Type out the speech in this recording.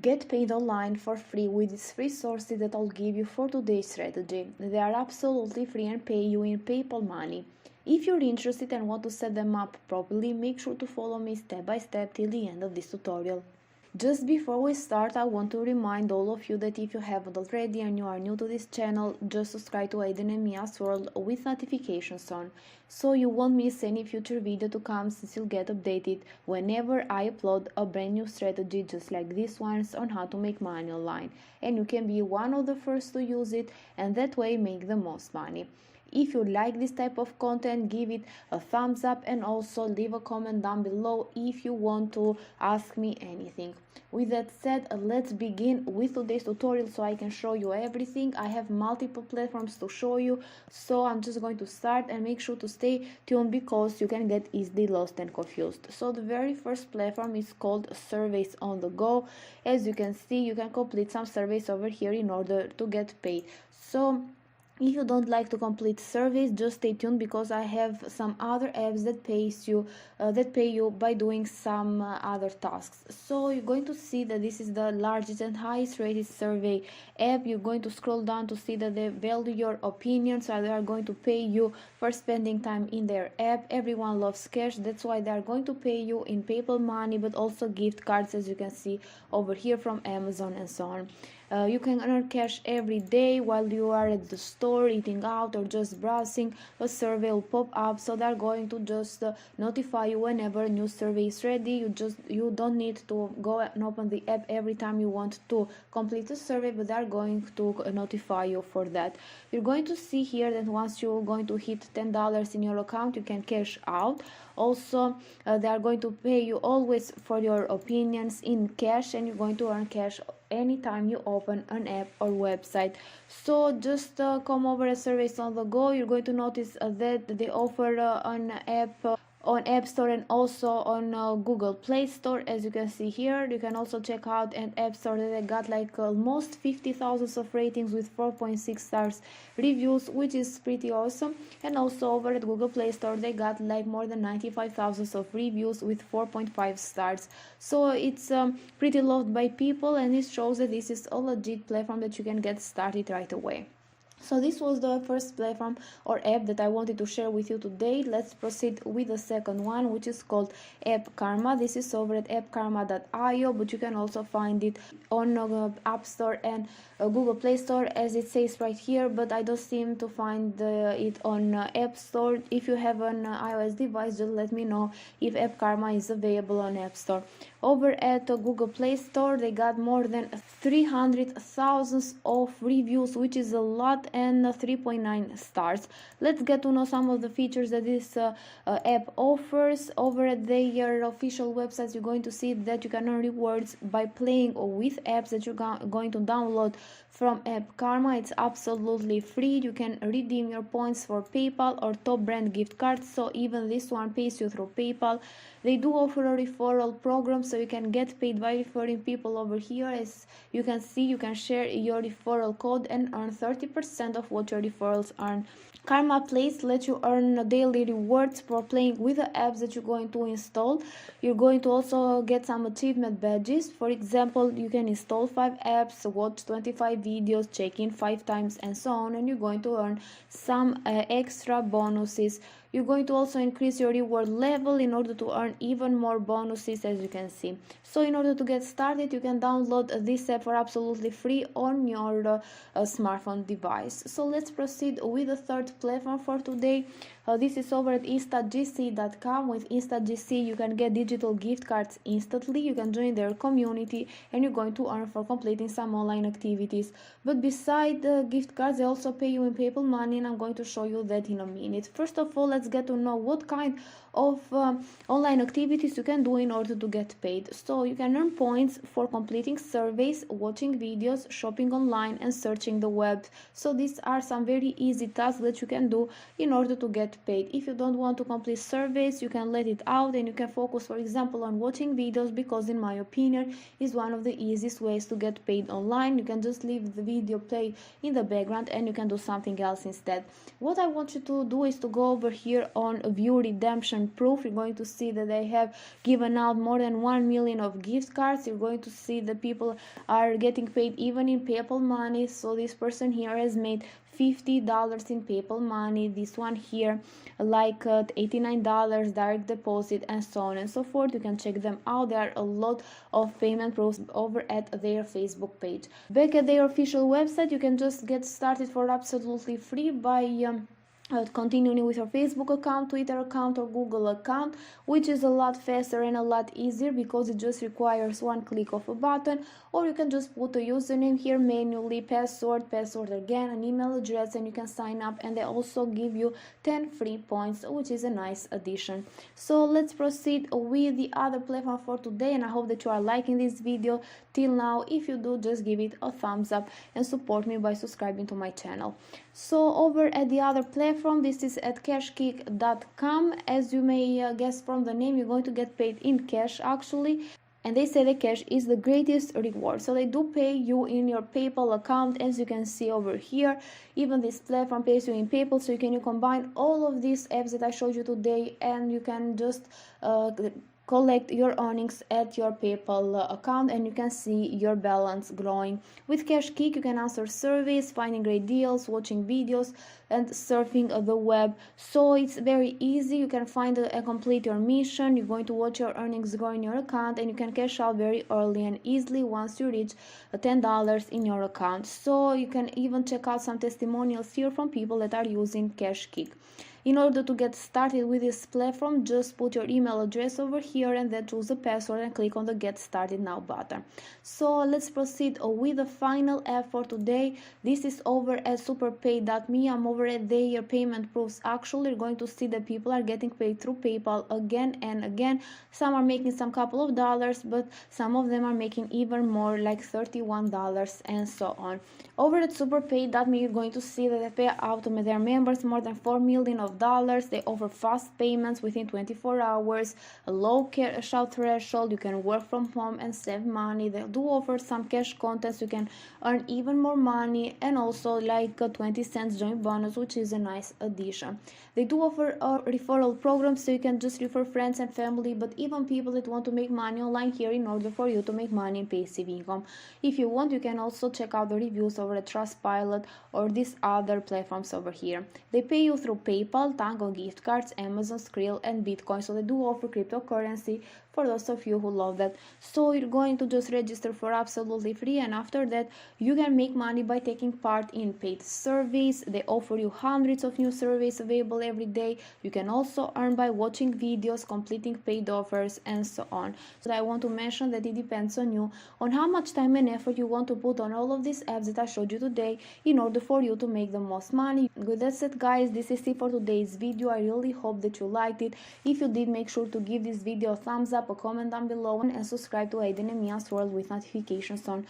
Get paid online for free with these free sources that I'll give you for today's strategy. They are absolutely free and pay you in PayPal money. If you're interested and want to set them up properly, make sure to follow me step by step till the end of this tutorial. Just before we start, I want to remind all of you that if you haven't already and you are new to this channel, just subscribe to Aiden and Mia's World with notifications on, so you won't miss any future video to come, since you'll get updated whenever I upload a brand new strategy just like this one on how to make money online, and you can be one of the first to use it and that way make the most money. If you like this type of content, give it a thumbs up and also leave a comment down below if you want to ask me anything. With that said, let's begin with today's tutorial so I can show you everything. I have multiple platforms to show you, so I'm just going to start, and make sure to stay tuned because you can get easily lost and confused. So the very first platform is called Surveys on the Go. As you can see, you can complete some surveys over here in order to get paid. So if you don't like to complete surveys, just stay tuned because I have some other apps that pay you by doing some other tasks. So you're going to see that this is the largest and highest rated survey app. You're going to scroll down to see that they value your opinion, so they are going to pay you for spending time in their app. Everyone loves cash, that's why they are going to pay you in PayPal money, but also gift cards, as you can see over here, from Amazon and so on. You can earn cash every day while you are at the store eating out or just browsing. A survey will pop up, so they're going to just notify you whenever a new survey is ready. You don't need to go and open the app every time you want to complete a survey, but they're going to notify you for that. You're going to see here that once you're going to hit $10 in your account, you can cash out. Also, they are going to pay you always for your opinions in cash, and you're going to earn cash anytime you open an app or website. So just come over at Surveys on the Go. You're going to notice that they offer an app on App Store and also on Google Play Store. As you can see here, you can also check out an App Store that I got like almost 50,000 of ratings with 4.6 stars reviews, which is pretty awesome. And also over at Google Play Store, they got like more than 95,000 of reviews with 4.5 stars. So it's pretty loved by people, and it shows that this is a legit platform that you can get started right away. So this was the first platform or app that I wanted to share with you today. Let's proceed with the second one, which is called App Karma. This is over at appkarma.io, but you can also find it on App Store and Google Play Store, as it says right here, but I don't seem to find it on App Store. If you have an iOS device, just let me know if App Karma is available on App Store. Over at Google Play Store, they got more than 300,000 of reviews, which is a lot, and 3.9 stars. Let's get to know some of the features that this app offers. Over at their official websites, you're going to see that you can earn rewards by playing with apps that you're going to download from App Karma. It's absolutely free. You can redeem your points for PayPal or top brand gift cards, so even this one pays you through PayPal. They do offer a referral program, so you can get paid by referring people over here. As you can see, you can share your referral code and earn 30% of what your referrals earn. Karma Plays let you earn daily rewards for playing with the apps that you're going to install. You're going to also get some achievement badges. For example, you can install 5 apps, watch 25 videos, check in 5 times, and so on, and you're going to earn some extra bonuses. You're going to also increase your reward level in order to earn even more bonuses, as you can see. So in order to get started, you can download this app for absolutely free on your smartphone device. So let's proceed with the third platform for today. This is over at Instagc.com. With Instagc, you can get digital gift cards instantly. You can join their community, and you're going to earn for completing some online activities. But beside the gift cards, they also pay you in PayPal money, and I'm going to show you that in a minute. First of all, let's get to know what kind of online activities you can do in order to get paid. So you can earn points for completing surveys, watching videos, shopping online, and searching the web. So these are some very easy tasks that you can do in order to get paid. If you don't want to complete surveys, you can let it out and you can focus, for example, on watching videos, because in my opinion is one of the easiest ways to get paid online. You can just leave the video play in the background and you can do something else instead. What I want you to do is to go over here on view redemption payment proof. You're going to see that they have given out more than 1 million of gift cards. You're going to see that people are getting paid even in PayPal money. So this person here has made $50 in PayPal money, this one here like $89 direct deposit, and so on and so forth. You can check them out. There are a lot of payment proofs over at their Facebook page. Back at their official website, you can just get started for absolutely free by continuing with your Facebook account, Twitter account, or Google account, which is a lot faster and a lot easier because it just requires one click of a button. Or you can just put a username here manually, password again, an email address, and you can sign up, and they also give you 10 free points, which is a nice addition. So let's proceed with the other platform for today, and I hope that you are liking this video till now. If you do, just give it a thumbs up and support me by subscribing to my channel. So over at the other platform, this is at Cashkick.com. As you may guess from the name, you're going to get paid in cash actually. And they say that cash is the greatest reward. So they do pay you in your PayPal account, as you can see over here. Even this platform pays you in PayPal, so you can combine all of these apps that I showed you today, and you can just collect your earnings at your PayPal account, and you can see your balance growing. With Cashkick, you can answer surveys, finding great deals, watching videos, and surfing the web. So it's very easy. You can find and complete your mission. You're going to watch your earnings grow in your account, and you can cash out very early and easily once you reach $10 in your account. So you can even check out some testimonials here from people that are using Cashkick. In order to get started with this platform, just put your email address over here and then choose a password and click on the Get Started Now button. So let's proceed with the final app for today. This is over at superpay.me. I'm over at their payment proofs. Actually, you're going to see that people are getting paid through PayPal again and again. Some are making some couple of dollars, but some of them are making even more, like $31 and so on. Over at superpay.me, you're going to see that they pay out to their members more than $4 million. They offer fast payments within 24 hours, a low cash out threshold. You can work from home and save money. They do offer some cash contests. You can earn even more money, and also like a 20 cents joint bonus, which is a nice addition. They do offer a referral program, so you can just refer friends and family, but even people that want to make money online here in order for you to make money and passive income. If you want, you can also check out the reviews over at Trustpilot or these other platforms over here. They pay you through PayPal, Tango gift cards, Amazon, Skrill, and Bitcoin. So they do offer cryptocurrency for those of you who love that. So you're going to just register for absolutely free, and after that you can make money by taking part in paid surveys. They offer you hundreds of new surveys available every day. You can also earn by watching videos, completing paid offers, and so on. So I want to mention that it depends on you, on how much time and effort you want to put on all of these apps that I showed you today in order for you to make the most money. With that said, guys, this is it for today's video. I really hope that you liked it. If you did, make sure to give this video a thumbs up, a comment down below, and subscribe to Aiden and Mia's World with notifications on.